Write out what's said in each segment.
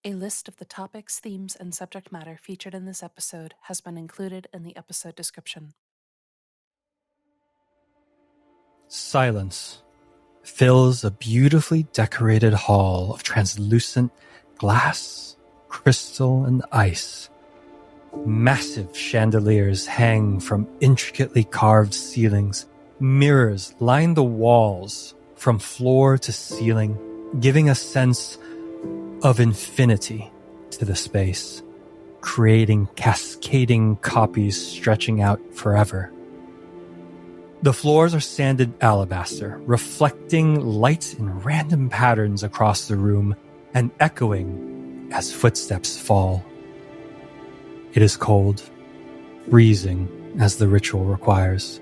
A list of the topics, themes, and subject matter featured in this episode has been included in the episode description. Silence fills a beautifully decorated hall of translucent glass, crystal, and ice. Massive chandeliers hang from intricately carved ceilings. Mirrors line the walls from floor to ceiling, giving a sense of infinity to the space, creating cascading copies stretching out forever. The floors are sanded alabaster, reflecting light in random patterns across the room and echoing as footsteps fall. It is cold, freezing as the ritual requires.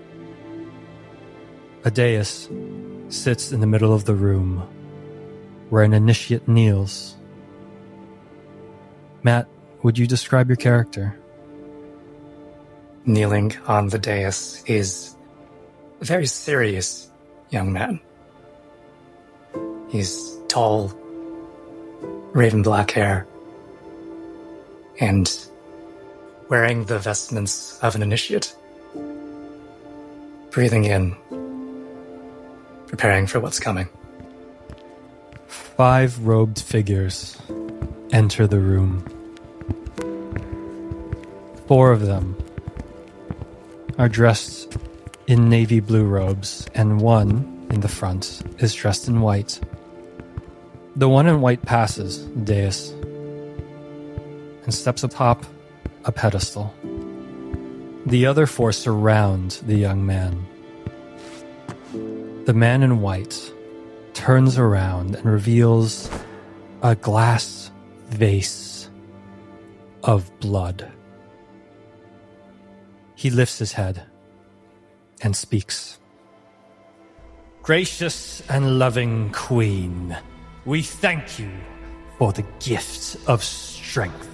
A dais sits in the middle of the room, where an initiate kneels. Matt, would you describe your character? Kneeling on the dais is a very serious young man. He's tall, raven black hair, and wearing the vestments of an initiate. Breathing in, preparing for what's coming. 5 robed figures enter the room. 4 of them are dressed in navy blue robes, and one in the front is dressed in white. The one in white passes the dais and steps atop a pedestal. The other 4 surround the young man. The man in white turns around and reveals a glass vase of blood. He lifts his head and speaks. Gracious and loving Queen, we thank you for the gift of strength.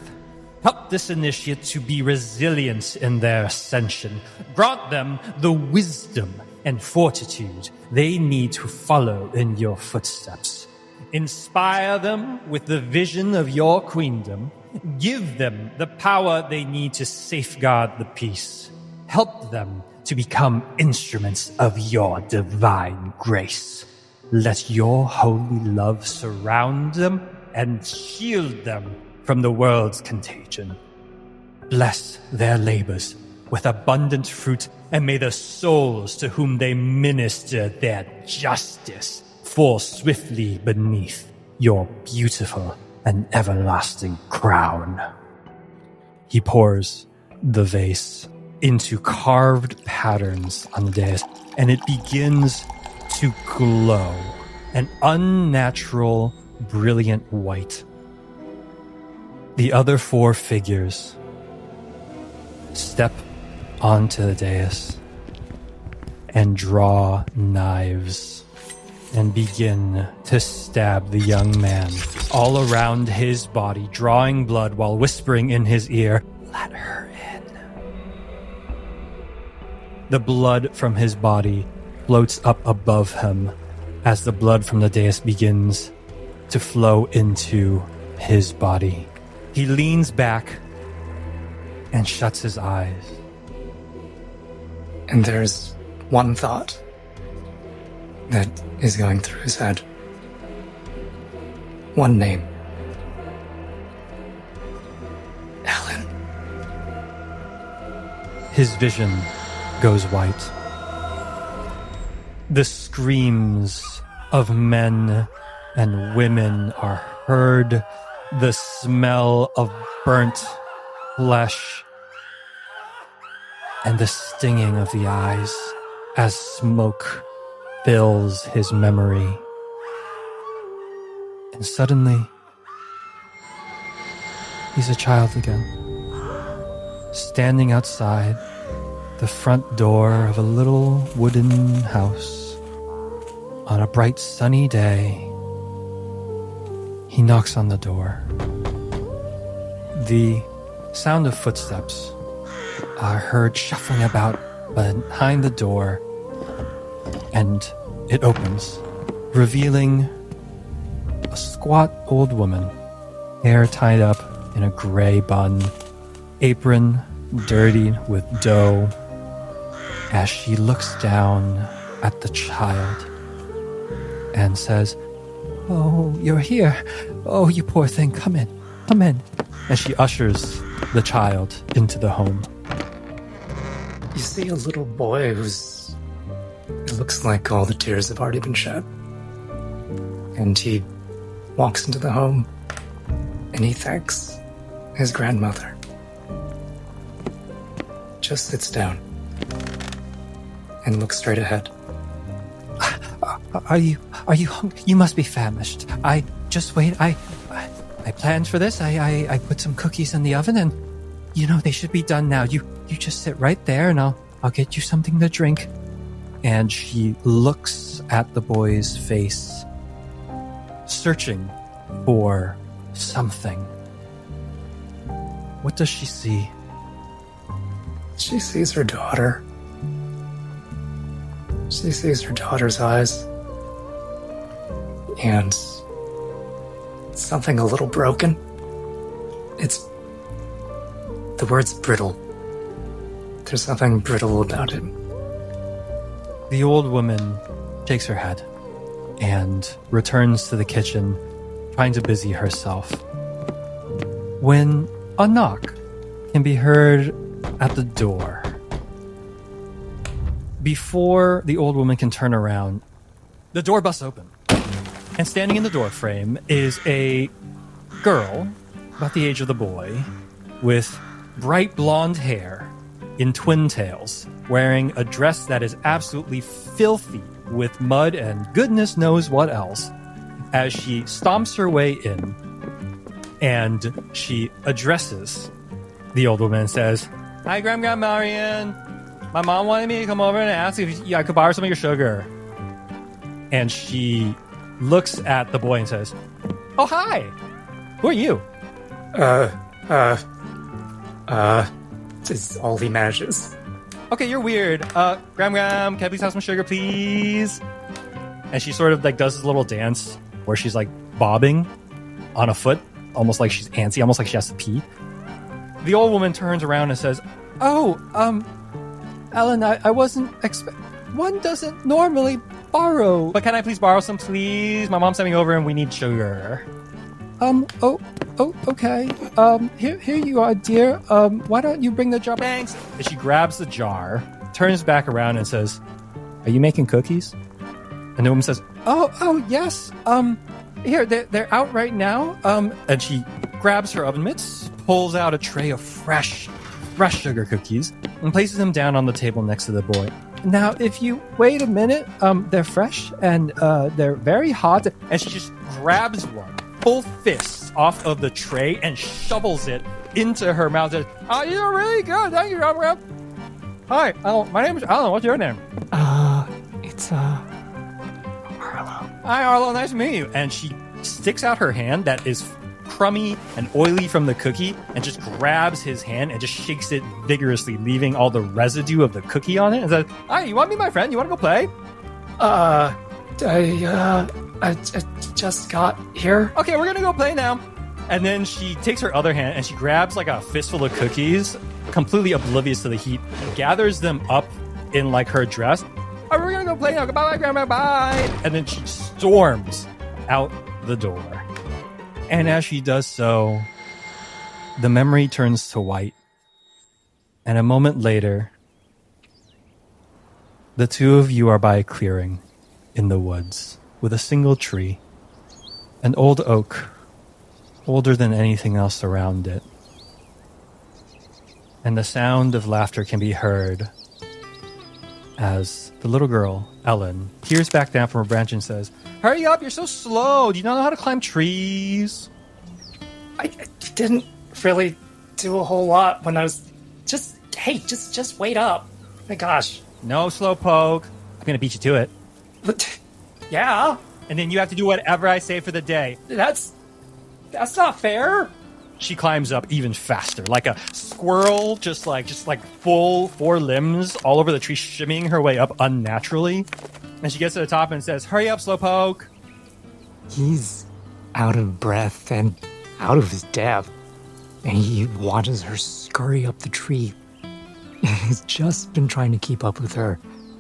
Help this initiate to be resilient in their ascension. Grant them the wisdom and fortitude they need to follow in your footsteps. Inspire them with the vision of your queendom. Give them the power they need to safeguard the peace. Help them to become instruments of your divine grace. Let your holy love surround them and shield them from the world's contagion. Bless their labors with abundant fruit, and may the souls to whom they minister their justice fall swiftly beneath your beautiful and everlasting crown. He pours the vase into carved patterns on the dais, and it begins to glow, an unnatural, brilliant white. The other 4 figures step onto the dais and draw knives and begin to stab the young man all around his body, drawing blood while whispering in his ear, "Let her in." The blood from his body floats up above him as the blood from the dais begins to flow into his body. He leans back and shuts his eyes. And there's one thought that is going through his head. One name. Alan. His vision goes white. The screams of men and women are heard. The smell of burnt flesh and the stinging of the eyes as smoke fills his memory. And suddenly, he's a child again, standing outside the front door of a little wooden house. On a bright sunny day, he knocks on the door. The sound of footsteps are heard shuffling about behind the door, and it opens, revealing a squat old woman hair tied up in a gray bun, apron dirty with dough, as she looks down at the child and says, "Oh, you're here. Oh, you poor thing. Come in. Come in." As she ushers the child into the home. You see a little boy it looks like all the tears have already been shed. And he walks into the home and he thanks his grandmother. Just sits down and looks straight ahead. Are you hungry? You must be famished. Just wait. I planned for this. I put some cookies in the oven, and they should be done now. You just sit right there, and I'll get you something to drink. And she looks at the boy's face, searching for something. What does she see? She sees her daughter. She sees her daughter's eyes. And something a little broken. The word's brittle. There's something brittle about it. The old woman shakes her head and returns to the kitchen, trying to busy herself, when a knock can be heard at the door. Before the old woman can turn around, the door busts open. And standing in the doorframe is a girl, about the age of the boy, with bright blonde hair in twin tails, wearing a dress that is absolutely filthy with mud and goodness knows what else, as she stomps her way in and she addresses the old woman and says, "Hi, Grandma Marion. My mom wanted me to come over and ask if I could borrow some of your sugar." And she looks at the boy and says, "Oh, hi. Who are you?" Is all he manages. "Okay, you're weird. Gram, can I please have some sugar, please?" And she sort of does this little dance where she's bobbing on a foot, almost like she's antsy, almost like she has to pee. The old woman turns around and says, "Oh, Ellen, I wasn't one doesn't normally borrow. But can I please borrow some, please? My mom's coming over and we need sugar." Okay. Here you are, dear. Why don't you bring the jar? Thanks. And she grabs the jar, turns back around and says, "Are you making cookies?" And the woman says, Oh, yes. Here, they're out right now. And she grabs her oven mitts, pulls out a tray of fresh sugar cookies, and places them down on the table next to the boy. "Now, if you wait a minute, they're fresh and they're very hot." And she just grabs one, full fist, off of the tray and shovels it into her mouth. And says, "Oh, you're really good. Thank you, Rob. Hi, my name is Alan. What's your name?" It's Harlan. "Hi, Harlan. Nice to meet you." And she sticks out her hand that is crummy and oily from the cookie and just grabs his hand and just shakes it vigorously, leaving all the residue of the cookie on it, and says, "Hi, you want to be my friend? You want to go play?" I just got here. "Okay, we're gonna go play now." And then she takes her other hand and she grabs a fistful of cookies, completely oblivious to the heat, gathers them up in her dress. "Oh, we're gonna go play now. Goodbye, Grandma. Bye." And then she storms out the door. And as she does so, the memory turns to white. And a moment later, the two of you are by a clearing in the woods with a single tree, an old oak, older than anything else around it. And the sound of laughter can be heard as the little girl, Ellen, peers back down from her branch and says, "Hurry up, you're so slow. Do you not know how to climb trees?" I didn't really do a whole lot when I was just wait up. My gosh. "No, slowpoke. I'm going to beat you to it. But, yeah. And then you have to do whatever I say for the day." That's not fair. She climbs up even faster, like a squirrel, just full four limbs all over the tree, shimmying her way up unnaturally. And she gets to the top and says, "Hurry up, slowpoke." He's out of breath and out of his depth, and he watches her scurry up the tree. He's just been trying to keep up with her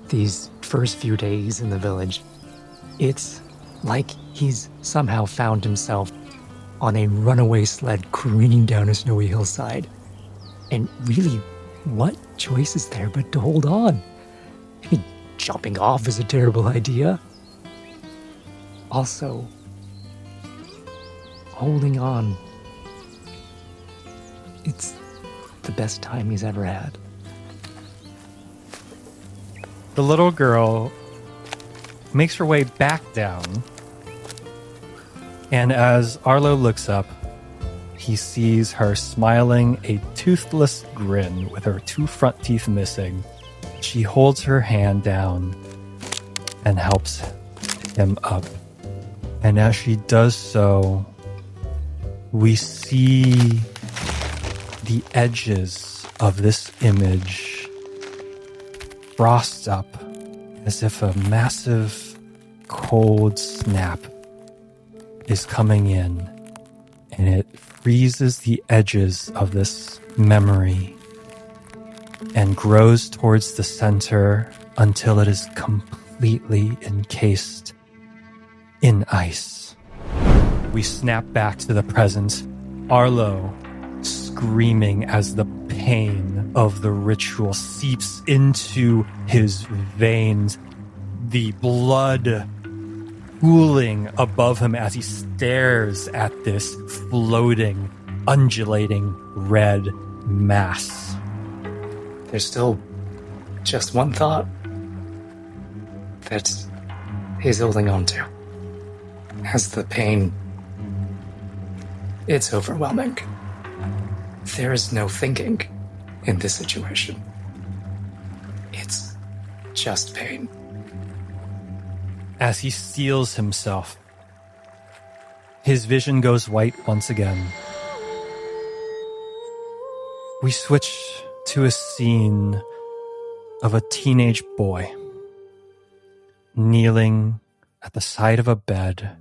these first few days in the village. It's like he's somehow found himself on a runaway sled careening down a snowy hillside. And really, what choice is there but to hold on? I mean, jumping off is a terrible idea. Also, holding on, it's the best time he's ever had. The little girl makes her way back down, and as Arlo looks up, he sees her smiling a toothless grin with her 2 front teeth missing. She holds her hand down and helps him up. And as she does so, we see the edges of this image frost up as if a massive cold snap is coming in, and it freezes the edges of this memory and grows towards the center until it is completely encased in ice. We snap back to the present, Arlo screaming as the pain of the ritual seeps into his veins, the blood pooling above him as he stares at this floating, undulating red mass. There's still just one thought that he's holding on to. As the pain, it's overwhelming. There is no thinking in this situation. It's just pain. As he steels himself, his vision goes white once again. We switch to a scene of a teenage boy kneeling at the side of a bed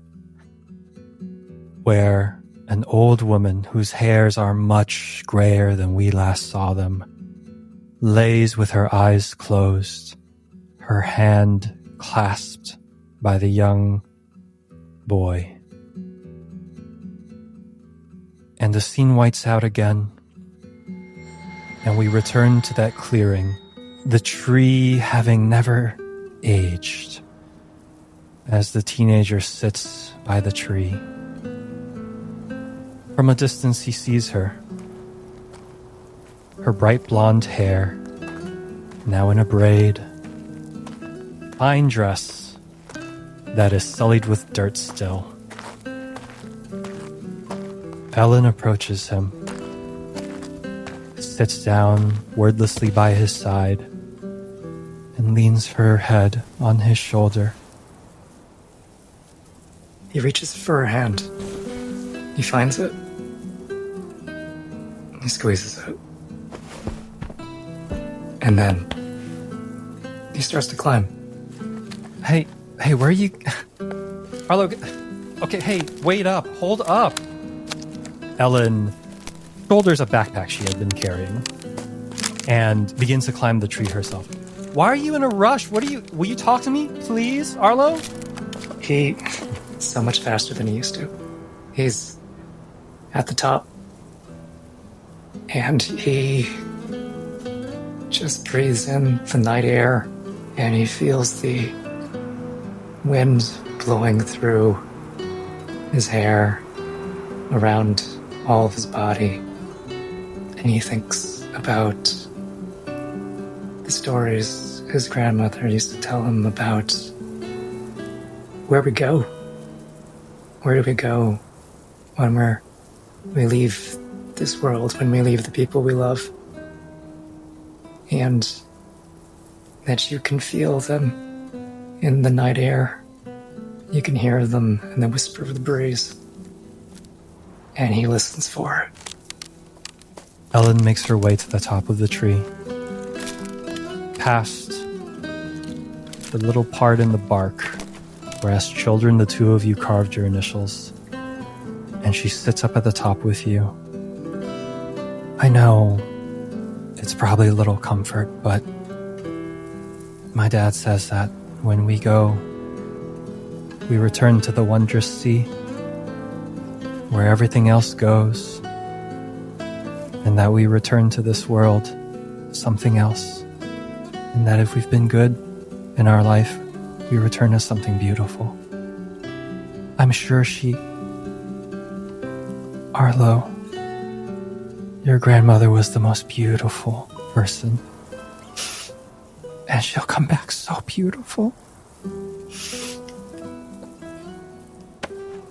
where an old woman whose hairs are much grayer than we last saw them lays with her eyes closed, her hand clasped by the young boy. And the scene whites out again, and we return to that clearing, the tree having never aged, as the teenager sits by the tree. From a distance he sees her. Her bright blonde hair, now in a braid, fine dress that is sullied with dirt still. Ellen approaches him, sits down wordlessly by his side, and leans her head on his shoulder. He reaches for her hand. He finds it. He squeezes it. And then he starts to climb. Hey, where are you? Arlo, okay, hey, wait up, hold up. Ellen shoulders a backpack she had been carrying and begins to climb the tree herself. Why are you in a rush? Will you talk to me, please, Arlo? He's so much faster than he used to. He's at the top. And he just breathes in the night air, and he feels the wind blowing through his hair, around all of his body. And he thinks about the stories his grandmother used to tell him about where we go. Where do we go when we leave this world, when we leave the people we love? And that you can feel them in the night air. You can hear them in the whisper of the breeze. And he listens for it. Ellen makes her way to the top of the tree, past the little part in the bark where as children the two of you carved your initials, and she sits up at the top with you. I know it's probably a little comfort, but my dad says that when we go, we return to the wondrous sea, where everything else goes, and that we return to this world something else, and that if we've been good in our life, we return as something beautiful. I'm sure Arlo, your grandmother was the most beautiful person, and she'll come back so beautiful.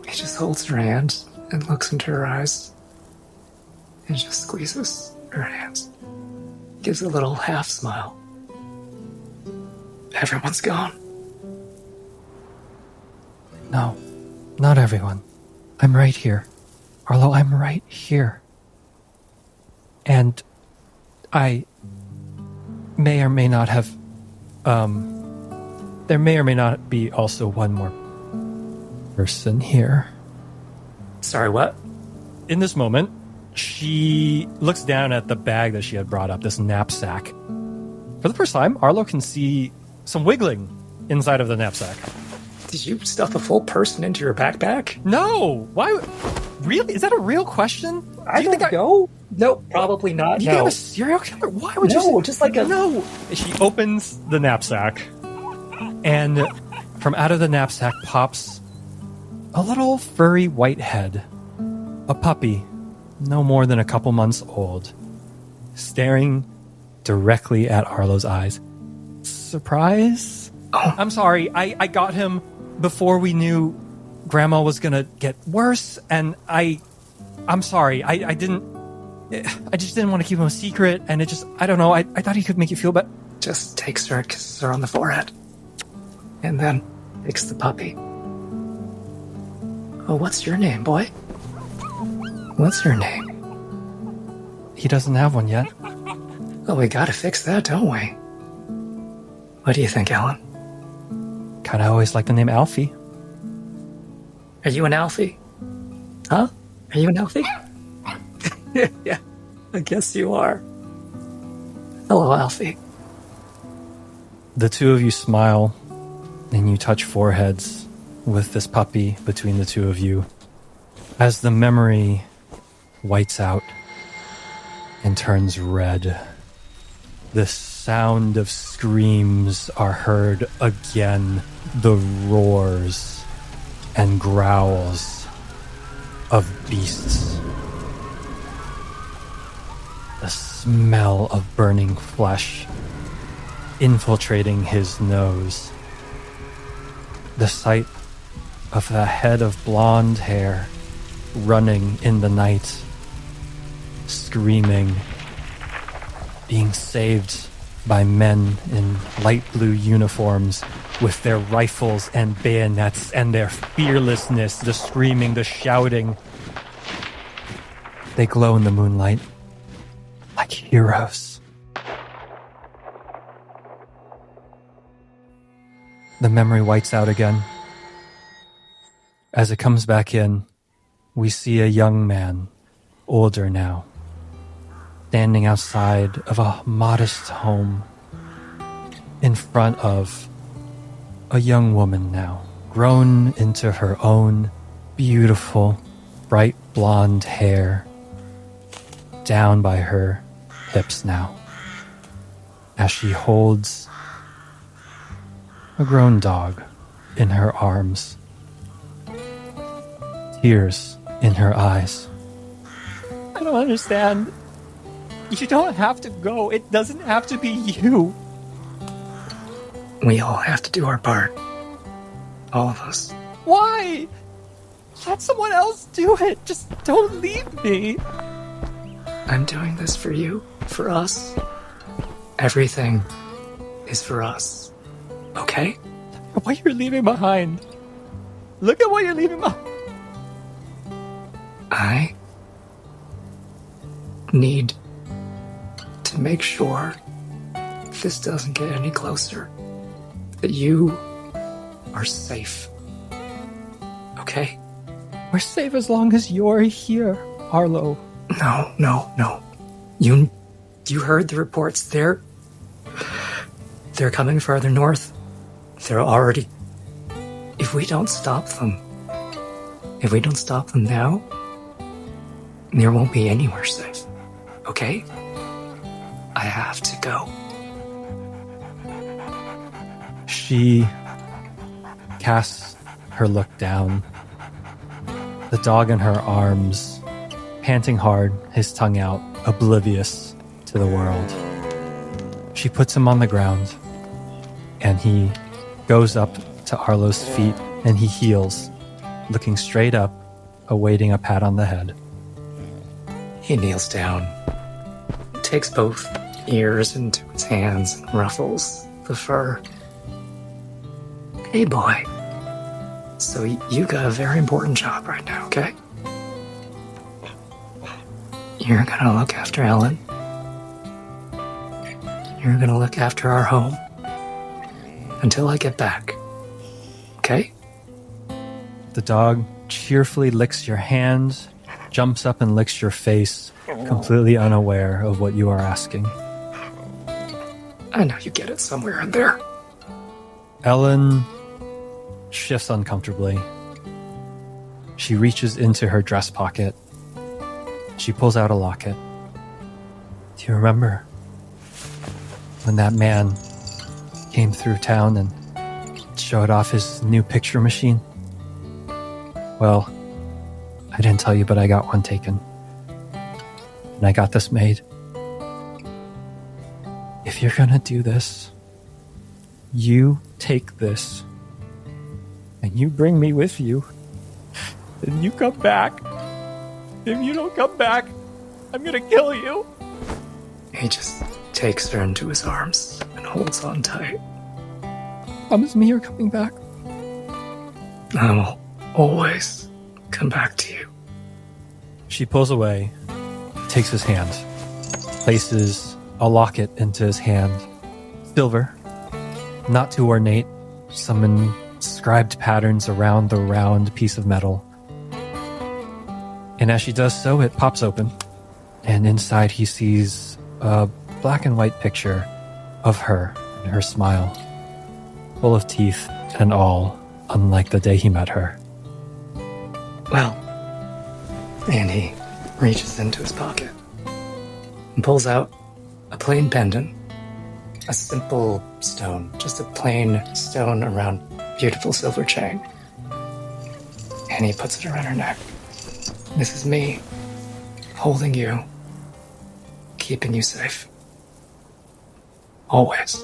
He just holds her hand and looks into her eyes and just squeezes her hands. Gives a little half smile. Everyone's gone. No, not everyone. I'm right here. Arlo, I'm right here. And I may or may not have... there may or may not be also one more person here. Sorry, what? In this moment, she looks down at the bag that she had brought up, this knapsack. For the first time, Arlo can see some wiggling inside of the knapsack. Did you stuff a full person into your backpack? No! Why? Really? Is that a real question? I don't know. No, probably not. You have a serial killer? Why would you? No, just like a... No! She opens the knapsack, and from out of the knapsack pops a little furry white head. A puppy, no more than a couple months old, staring directly at Arlo's eyes. Surprise? Oh. I'm sorry, I got him before we knew Grandma was gonna get worse, and I'm sorry, I just didn't want to keep him a secret, and I don't know, I thought he could make you feel better. Just takes her and kisses her on the forehead. And then takes the puppy. Oh, what's your name, boy? What's your name? He doesn't have one yet. Oh, we gotta fix that, don't we? What do you think, Alan? Kinda always liked the name Alfie. Are you an Alfie? Huh? Are you an Alfie? Yeah, I guess you are. Hello, Alfie. The two of you smile, and you touch foreheads with this puppy between the two of you. As the memory whites out and turns red, the sound of screams are heard again, the roars and growls of beasts. The smell of burning flesh infiltrating his nose. The sight of a head of blonde hair running in the night, screaming, being saved by men in light blue uniforms with their rifles and bayonets and their fearlessness, the screaming, the shouting. They glow in the moonlight like heroes. The memory whites out again. As it comes back in, we see a young man, older now, standing outside of a modest home in front of a young woman now, grown into her own beautiful, bright blonde hair, down by her hips now, as she holds a grown dog in her arms, tears in her eyes. I don't understand. You don't have to go. It doesn't have to be you. We all have to do our part. All of us. Why? Let someone else do it. Just don't leave me. I'm doing this for you, for us. Everything is for us. Okay? What you're leaving behind. Look at what you're leaving behind. I need to make sure this doesn't get any closer. That you are safe. Okay? We're safe as long as you're here, Arlo. No. You heard the reports. They're coming farther north. They're already... If we don't stop them now, there won't be anywhere safe. Okay? I have to go. She casts her look down. The dog in her arms, panting hard, his tongue out, oblivious to the world. She puts him on the ground, and he goes up to Arlo's feet, and he heels, looking straight up, awaiting a pat on the head. He kneels down, takes both ears into his hands and ruffles the fur. Hey, boy. So you got a very important job right now, okay? You're gonna look after Ellen. You're gonna look after our home until I get back. Okay? The dog cheerfully licks your hand, jumps up and licks your face, completely unaware of what you are asking. I know you get it somewhere in there. Ellen shifts uncomfortably. She reaches into her dress pocket. She pulls out a locket. Do you remember when that man came through town and showed off his new picture machine? Well, I didn't tell you, but I got one taken. And I got this made. If you're gonna do this, you take this and you bring me with you. And you come back. If you don't come back, I'm gonna kill you. He just takes her into his arms and holds on tight. Promise me you're coming back. I will always come back to you. She pulls away, takes his hand, places a locket into his hand. Silver, not too ornate, some inscribed patterns around the round piece of metal. And as she does so, it pops open, and inside he sees a black and white picture of her and her smile, full of teeth and all, unlike the day he met her. Well, and he reaches into his pocket and pulls out a plain pendant, a simple stone, just a plain stone around beautiful silver chain. And he puts it around her neck. This is me, holding you, keeping you safe. Always.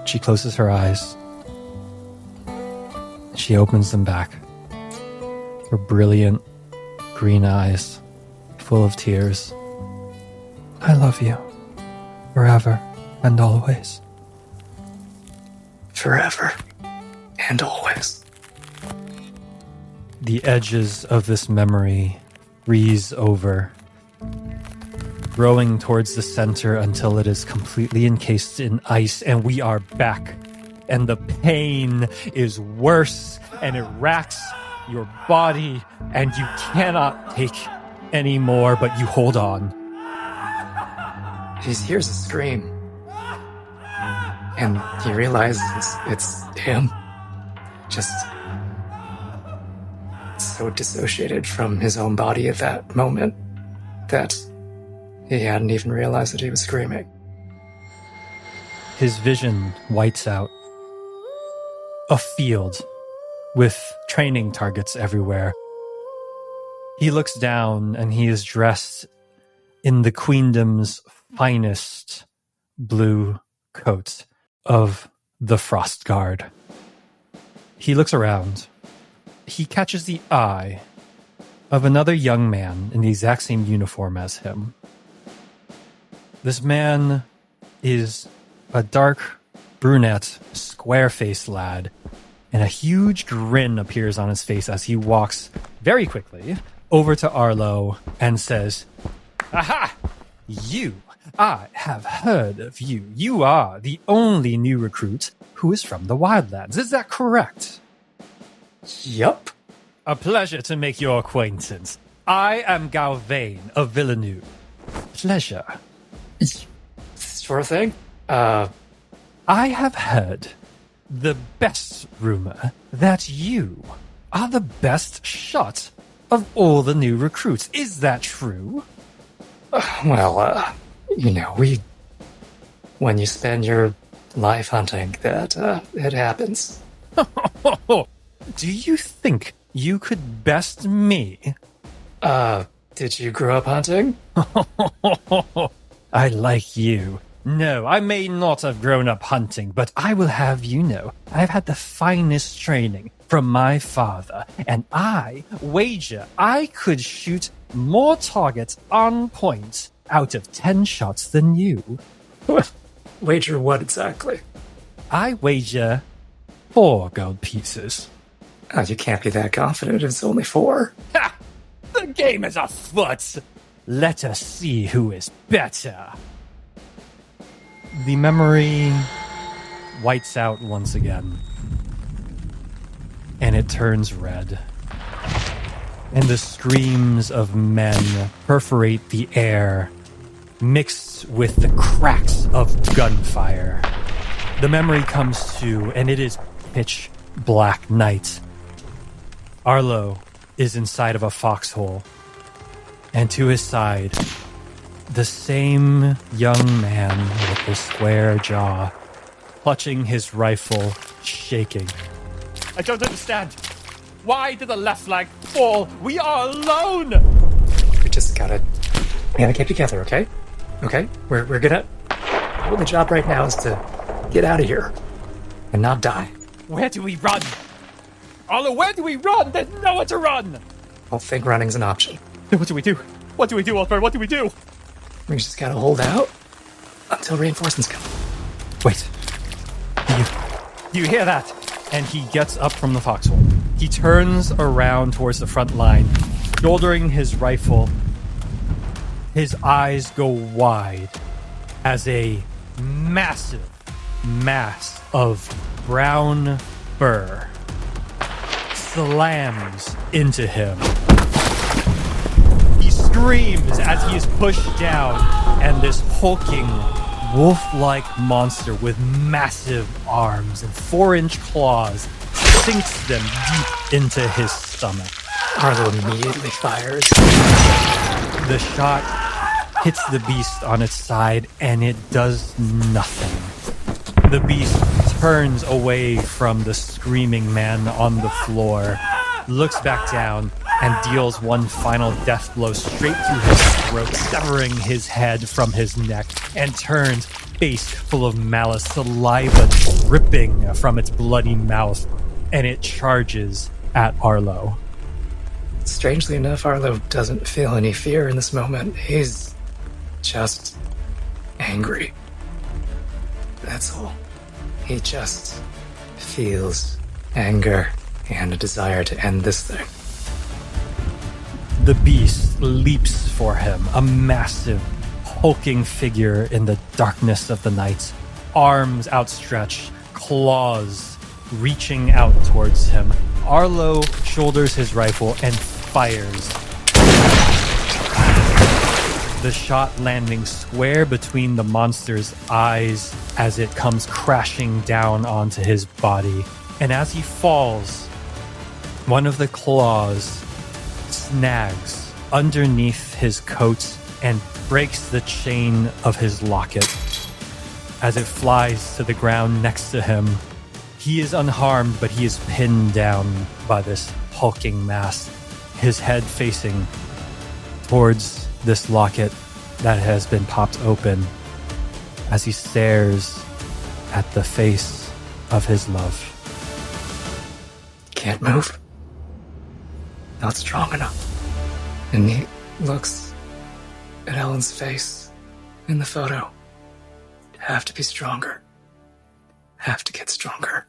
She closes her eyes. She opens them back. Her brilliant green eyes, full of tears. I love you, forever and always. Forever and always. The edges of this memory freeze over, growing towards the center until it is completely encased in ice, and we are back. And the pain is worse, and it racks your body, and you cannot take any more, but you hold on. He hears a scream, and he realizes it's him. Just so dissociated from his own body at that moment that he hadn't even realized that he was screaming. His vision whites out. A field with training targets everywhere. He looks down and he is dressed in the Queendom's finest blue coat of the Frost Guard. He looks around. He catches the eye of another young man in the exact same uniform as him. This man is a dark, brunette, square-faced lad, and a huge grin appears on his face as he walks very quickly over to Arlo and says, "Aha! I have heard of you. You are the only new recruit who is from the Wildlands. Is that correct?" Yup. A pleasure to make your acquaintance. I am Galvain of Villeneuve. Pleasure. Sure thing. I have heard the best rumor that you are the best shot of all the new recruits. Is that true? Well, when you spend your life hunting, it happens. Do you think you could best me? Did you grow up hunting? I like you. No, I may not have grown up hunting, but I will have you know, I've had the finest training from my father, and I wager I could shoot more targets on point out of 10 shots than you. Wager what exactly? I wager 4 gold pieces. Oh, you can't be that confident. It's only 4. Ha! The game is afoot! Let us see who is better. The memory whites out once again, and it turns red. And the screams of men perforate the air, mixed with the cracks of gunfire. The memory comes to, and it is pitch black night. Arlo is inside of a foxhole, and to his side, the same young man with the square jaw, clutching his rifle, shaking. I don't understand. Why did the left flank fall? We are alone! We gotta get together, okay? Okay? We're gonna... The job right now is to get out of here and not die. Where do we run? Arlo, where do we run? There's nowhere to run! I don't think running's an option. What do we do? What do we do, Oliver? What do we do? We just gotta hold out until reinforcements come. Wait. Do you hear that? And he gets up from the foxhole. He turns around towards the front line, shouldering his rifle. His eyes go wide as a massive mass of brown fur slams into him. He screams as he is pushed down, and this hulking, wolf-like monster with massive arms and 4-inch claws sinks them deep into his stomach. Arlo immediately fires. The shot hits the beast on its side, and it does nothing. The beast turns away from the screaming man on the floor, looks back down, and deals one final death blow straight through his throat, severing his head from his neck, and turns, face full of malice, saliva dripping from its bloody mouth, and it charges at Arlo. Strangely enough, Arlo doesn't feel any fear in this moment. He's just angry. That's all. He just feels anger and a desire to end this thing. The beast leaps for him, a massive, hulking figure in the darkness of the night, arms outstretched, claws reaching out towards him. Arlo shoulders his rifle and fires. The shot landing square between the monster's eyes as it comes crashing down onto his body. And as he falls, one of the claws snags underneath his coat and breaks the chain of his locket. As it flies to the ground next to him, he is unharmed, but he is pinned down by this hulking mass, his head facing towards this locket that has been popped open as he stares at the face of his love. Can't move. Not strong enough. And he looks at Ellen's face in the photo. Have to be stronger. Have to get stronger.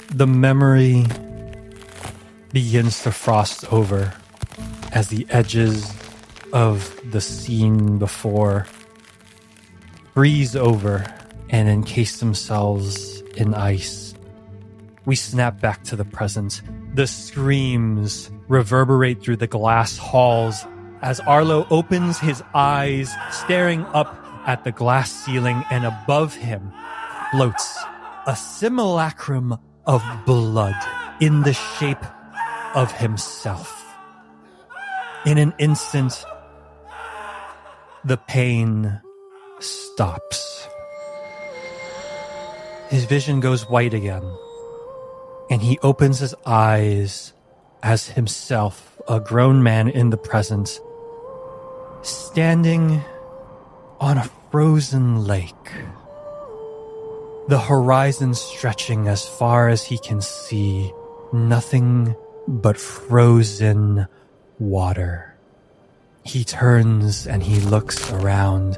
The memory begins to frost over as the edges of the scene before freeze over and encase themselves in ice. We snap back to the present. The screams reverberate through the glass halls as Arlo opens his eyes, staring up at the glass ceiling, and above him floats a simulacrum of blood in the shape of himself. In an instant, the pain stops. His vision goes white again, and he opens his eyes as himself, a grown man in the present, standing on a frozen lake. The horizon stretching as far as he can see, nothing but frozen water. He turns and he looks around,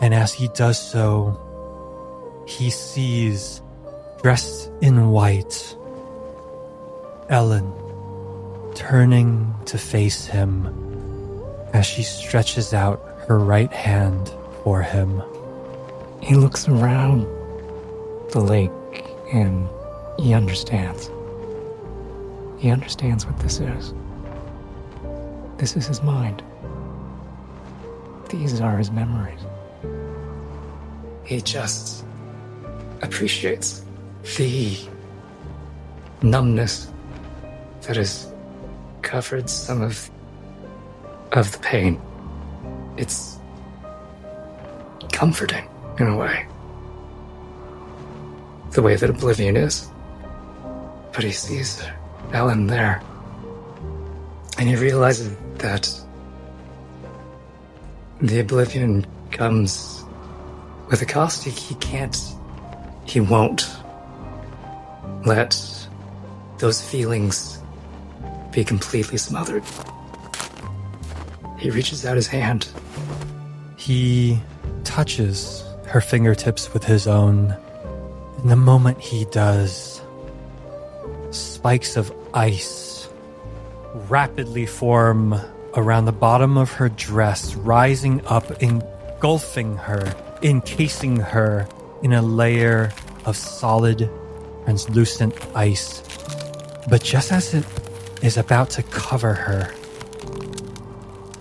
and as he does so, he sees, dressed in white, Ellen turning to face him as she stretches out her right hand for him. He looks around the lake and he understands. He understands what this is. This is his mind. These are his memories. He just appreciates the numbness that has covered some of the pain. It's comforting in a way. The way that oblivion is. But he sees Ellen there. And he realizes that the oblivion comes with a cost. He won't let those feelings be completely smothered. He reaches out his hand. He touches her fingertips with his own. And the moment he does, spikes of ice rapidly form around the bottom of her dress, rising up, engulfing her, encasing her in a layer of solid, translucent ice. But just as it is about to cover her,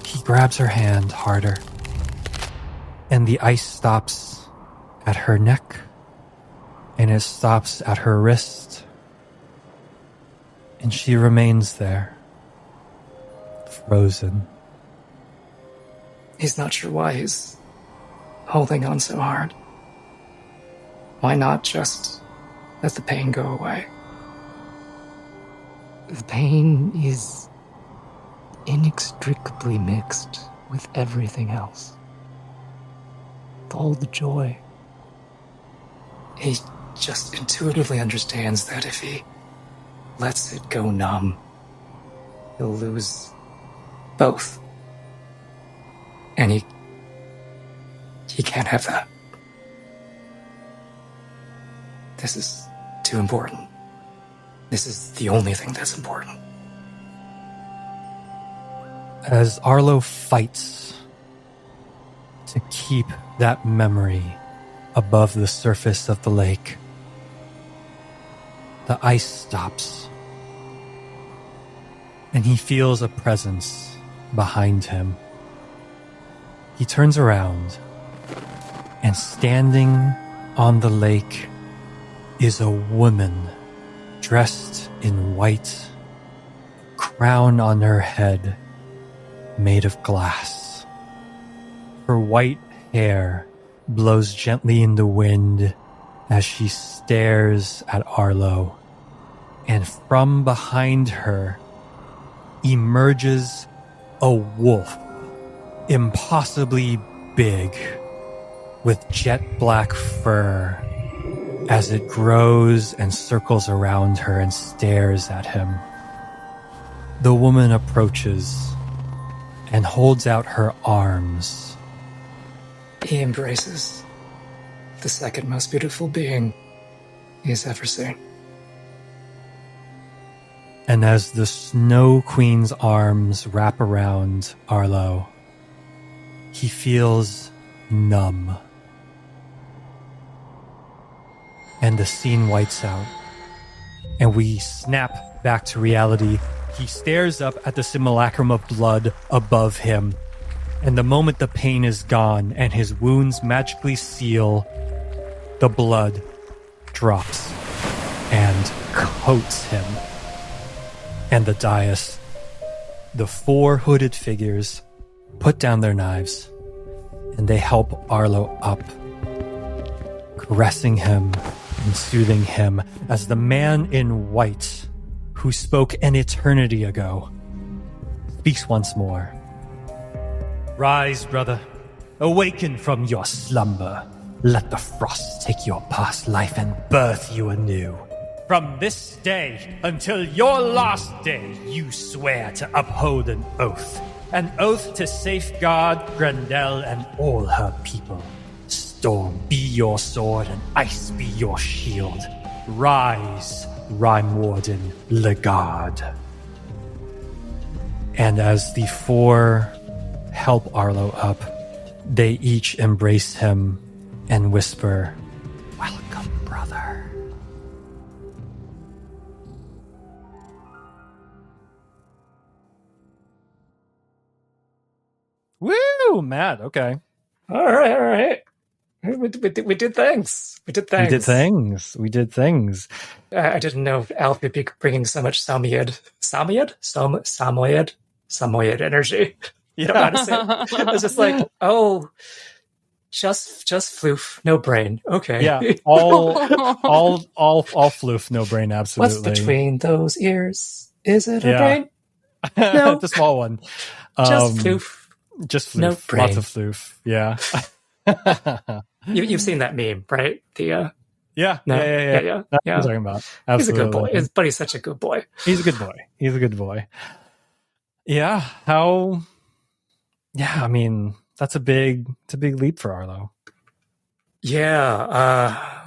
he grabs her hand harder, and the ice stops at her neck, and it stops at her wrist, and she remains there, frozen. He's not sure why he's holding on so hard. Why not just let the pain go away? The pain is inextricably mixed with everything else. All the joy. He just intuitively understands that if he lets it go numb, he'll lose both. And he can't have that. This is too important. This is the only thing that's important. As Arlo fights to keep that memory above the surface of the lake, the ice stops, and he feels a presence behind him. He turns around, and standing on the lake is a woman dressed in white, crown on her head made of glass. Her white hair blows gently in the wind as she stares at Arlo, and from behind her emerges a wolf, impossibly big, with jet black fur, as it grows and circles around her and stares at him. The woman approaches and holds out her arms. He embraces the second most beautiful being he's ever seen. And as the Snow Queen's arms wrap around Arlo, he feels numb. And the scene whites out, and we snap back to reality. He stares up at the simulacrum of blood above him, and the moment the pain is gone and his wounds magically seal, the blood drops and coats him. And the dais, the four hooded figures, put down their knives, and they help Arlo up, caressing him and soothing him as the man in white, who spoke an eternity ago, speaks once more. Rise, brother. Awaken from your slumber. Let the frost take your past life and birth you anew. From this day until your last day, you swear to uphold an oath to safeguard Grendel and all her people. Storm be your sword and ice be your shield. Rise, Rhyme Warden Legard. And as the four help Arlo up, they each embrace him and whisper, "Welcome, brother." Woo, Matt. Okay. All right. We did things. We did things. I didn't know Alf would be bringing so much Samoyed energy. You know how to say it? I was just like, oh, just floof, no brain. Okay. Yeah. All floof, no brain. Absolutely. What's between those ears? Is it a brain? No, the small one. Just floof. Just floof. No brain. Lots of floof. Yeah. You've seen that meme, right? Yeah. Yeah. That's what I'm talking about. Absolutely. He's a good boy. But he's such a good boy. He's a good boy. Yeah. Yeah, I mean, that's a big leap for Arlo. Yeah.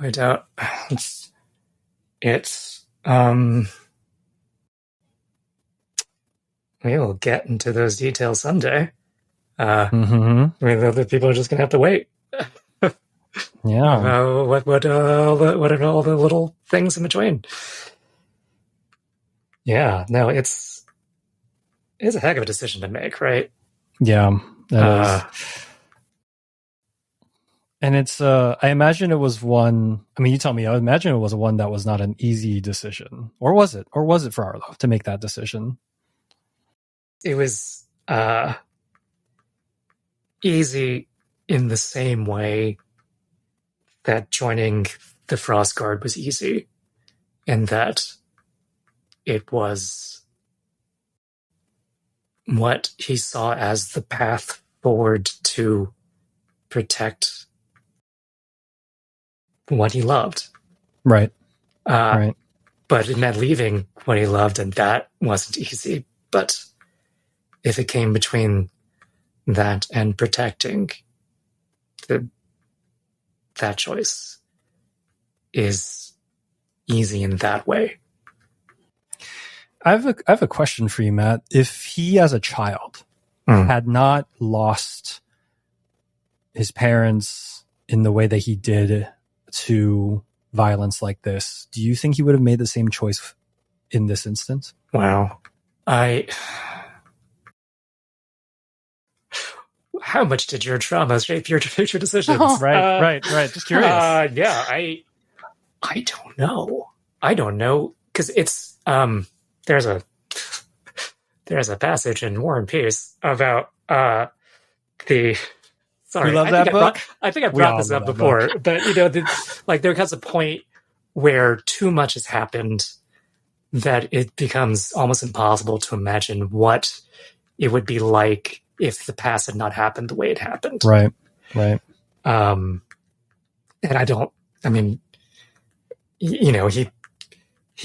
I doubt it's we'll get into those details someday. I mean, the other people are just gonna have to wait. Yeah. What are all the little things in between? Yeah, no, it's a heck of a decision to make, right? Yeah, that is. And it's I imagine it was one. I mean, you tell me. I imagine it was one that was not an easy decision, or was it? Or was it for Arlo to make that decision? It was easy in the same way that joining the Frost Guard was easy, and that it was what he saw as the path forward to protect what he loved. Right. Right. But it meant leaving what he loved, and that wasn't easy. But if it came between that and protecting, that choice is easy in that way. I have a question for you, Matt. If he, as a child, had not lost his parents in the way that he did to violence like this, do you think he would have made the same choice in this instance? Wow. How much did your trauma shape your future decisions? Right. Just curious. Yeah, I don't know. Because it's there's a passage in War and Peace about the. Sorry, we love that book. I think I brought this up before, but there comes a point where too much has happened that it becomes almost impossible to imagine what it would be like if the past had not happened the way it happened. Right. And I mean, he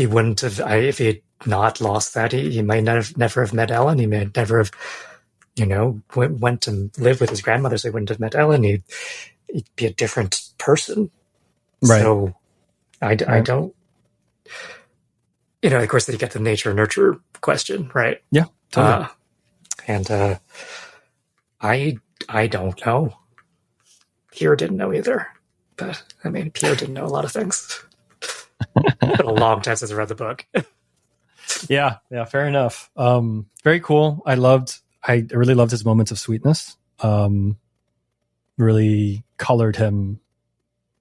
wouldn't have, if he had not lost that, he might never have met Ellen. He may never have, went to live with his grandmother, so he wouldn't have met Ellen. He'd be a different person. Right. So I don't, of course, they get the nature nurture question, right? Yeah, totally. And I don't know. Pierre didn't know either. But, I mean, Pierre didn't know a lot of things. been a long time since I read the book. Yeah, fair enough. Very cool. I really loved his moments of sweetness. Really colored him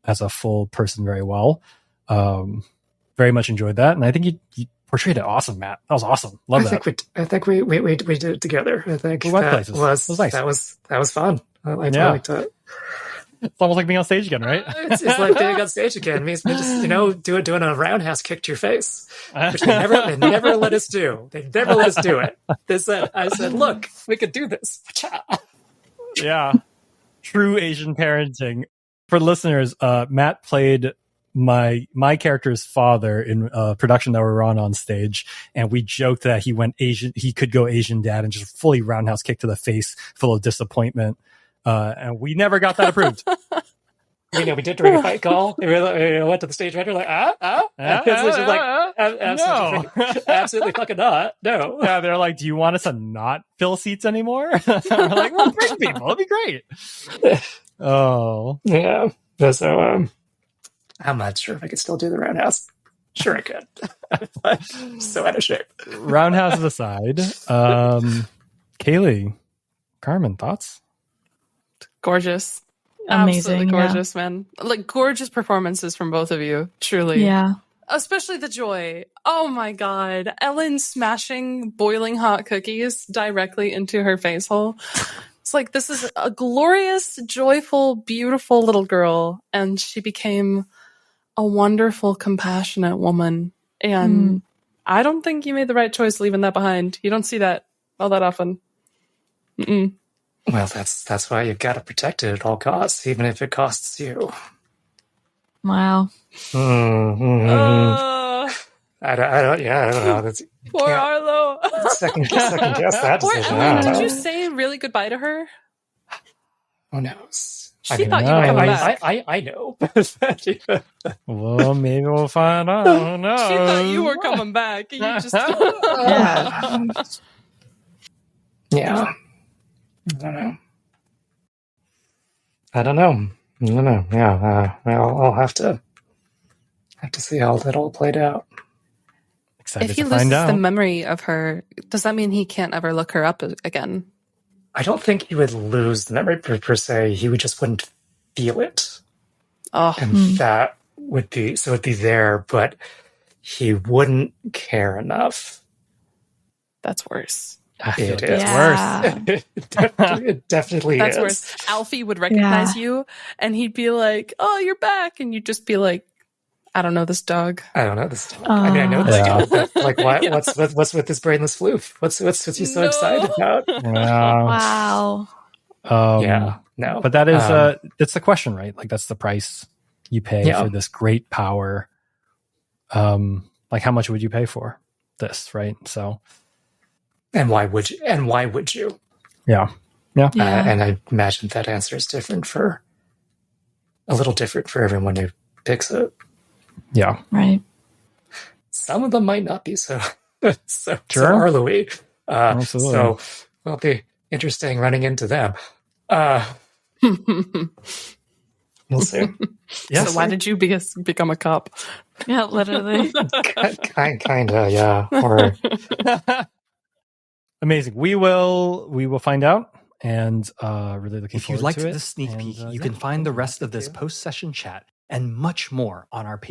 as a full person very well. Very much enjoyed that, and I think you portrayed it awesome, Matt. That was awesome. Love that. I think we did it together. I think we went places. Was nice. That was fun. I liked it. It's almost like being on stage again, right? It's like being on stage again. It means just doing a roundhouse kick to your face, which they never let us do. They never let us do it. I said, look, we could do this. Yeah, true Asian parenting. For listeners, Matt played my character's father in a production that we were on stage, and we joked that he went Asian. He could go Asian dad and just fully roundhouse kick to the face, full of disappointment. And we never got that approved. We did during a fight call. We went to the stage manager like, absolutely fucking not. No. Yeah, they're like, do you want us to not fill seats anymore? We're like, we'll bring people. It'll be great. Oh. Yeah. So, I'm not sure if I could still do the roundhouse. Sure I could. So out of shape. Roundhouse aside, Kaylee, Carmen, thoughts? Gorgeous. Amazing. Absolutely gorgeous, man. Like, gorgeous performances from both of you. Truly. Yeah. Especially the joy. Oh my God. Ellen smashing boiling hot cookies directly into her face hole. It's like, this is a glorious, joyful, beautiful little girl. And she became a wonderful, compassionate woman. And I don't think you made the right choice leaving that behind. You don't see that all that often. Mm-mm. Well, that's why you've got to protect it at all costs, even if it costs you. Wow. I don't know. That's, Poor Arlo. second guess that Poor decision. Ellen, did you say really goodbye to her? Who knows? She thought you were coming back. I know. Well, maybe we'll find out. Oh, no. She thought you were coming back. You just Yeah. I don't know. Yeah. I'll have to see how that all played out. Excited if he to find loses out. the memory of her, does that mean he can't ever look her up again? I don't think he would lose the memory per se. He wouldn't feel it. Oh, And that would be, so it'd be there, but he wouldn't care enough. that's worse. I feel It like is. it's Yeah. worse. It definitely That's is. worse. Alfie would recognize you, and he'd be like, "Oh, you're back," and you'd just be like, "I don't know this dog." I don't know this. I mean, I know this Yeah. dog, but like, what? What's with this brainless floof? What's you so No. excited about? Wow. Yeah, no. But that is it's the question, right? Like, that's the price you pay Yeah. for this great power. Like, how much would you pay for this, right? So, And why would you? yeah. And I imagine that answer is a little different for everyone who picks it. Yeah. Right. Some of them might not be so Sure. Arlo-y. Absolutely. So it'll be interesting running into them. We'll see. Yes. So why did you become a cop? Yeah, literally. Kind of, yeah. Or Amazing. We will find out, and really looking If you forward liked to it. this sneak And, peek, you yeah. can find the rest of this post-session chat and much more on our page.